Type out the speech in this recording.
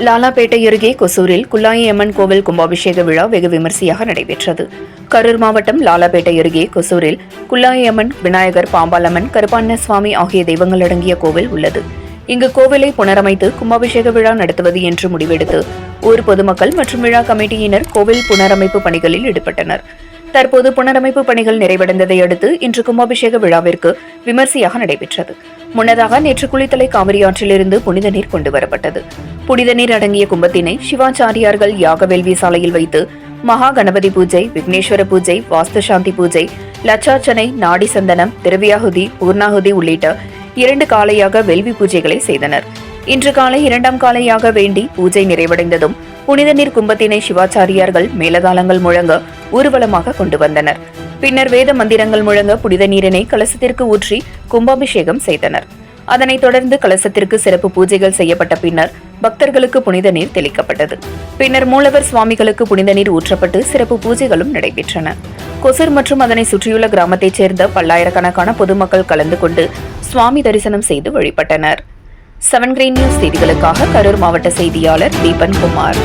லாலாபேட்டை அருகே கொசூரில் குல்லாயி அம்மன் கோவில் கும்பாபிஷேக விழா வெகு விமரிசையாக நடைபெற்றது. கரூர் மாவட்டம் லாலாபேட்டை அருகே கொசூரில் குல்லாயி அம்மன், விநாயகர், பாம்பாலம்மன், கருப்பாண்ண சுவாமி ஆகிய தெய்வங்கள் அடங்கிய கோவில் உள்ளது. இங்கு கோவிலை புனரமைத்து கும்பாபிஷேக விழா நடத்துவது என்று முடிவெடுத்து ஊர் பொதுமக்கள் மற்றும் விழா கமிட்டியினர் கோவில் புனரமைப்பு பணிகளில் ஈடுபட்டனர். தற்போது புனரமைப்பு பணிகள் நிறைவடைந்ததை அடுத்து இன்று கும்பாபிஷேக விழாவிற்கு விமரிசையாக நடைபெற்றது. முன்னதாக நேற்று குளித்தலை காவிரி ஆற்றிலிருந்து புனித நீர் கொண்டுவரப்பட்டது. புனித நீர் அடங்கிய கும்பத்தினை சிவாச்சாரியார்கள் யாகவேள்வி சாலையில் வைத்து மகா கணபதி பூஜை, விக்னேஸ்வர பூஜை, வாஸ்து சாந்தி பூஜை, லட்சார்ச்சனை, நாடி சந்தனம், திரவியாகுதி, பூர்ணாகுதி உள்ளிட்ட 2 காலையாக வேள்வி பூஜைகளை செய்தனர். இன்று காலை 2ஆம் காலையாக வேண்டி பூஜை நிறைவடைந்ததும் புனித நீர் கும்பத்தினை சிவாச்சாரியார்கள் மேலதாளங்கள் முழங்க ஊர்வலமாக கொண்டு வந்தனர். பின்னர் வேத மந்திரங்கள் முழங்க புனித நீரினை கலசத்திற்கு ஊற்றி கும்பாபிஷேகம் செய்தனர். அதனைத் தொடர்ந்து கலசத்திற்கு சிறப்பு பூஜைகள் செய்யப்பட்ட பின்னர் பக்தர்களுக்கு புனித நீர் தெளிக்கப்பட்டது. பின்னர் மூலவர் சுவாமிகளுக்கு புனித நீர் ஊற்றப்பட்டு சிறப்பு பூஜைகளும் நடைபெற்றன. கொசூர் மற்றும் அதனை சுற்றியுள்ள கிராமத்தைச் சேர்ந்த பல்லாயிரக்கணக்கான பொதுமக்கள் கலந்து கொண்டு சுவாமி தரிசனம் செய்து வழிபட்டனர். 7 கிரீன் நியூஸ் செய்திகளுக்காக கரூர் மாவட்ட செய்தியாளர் தீபன் குமார்.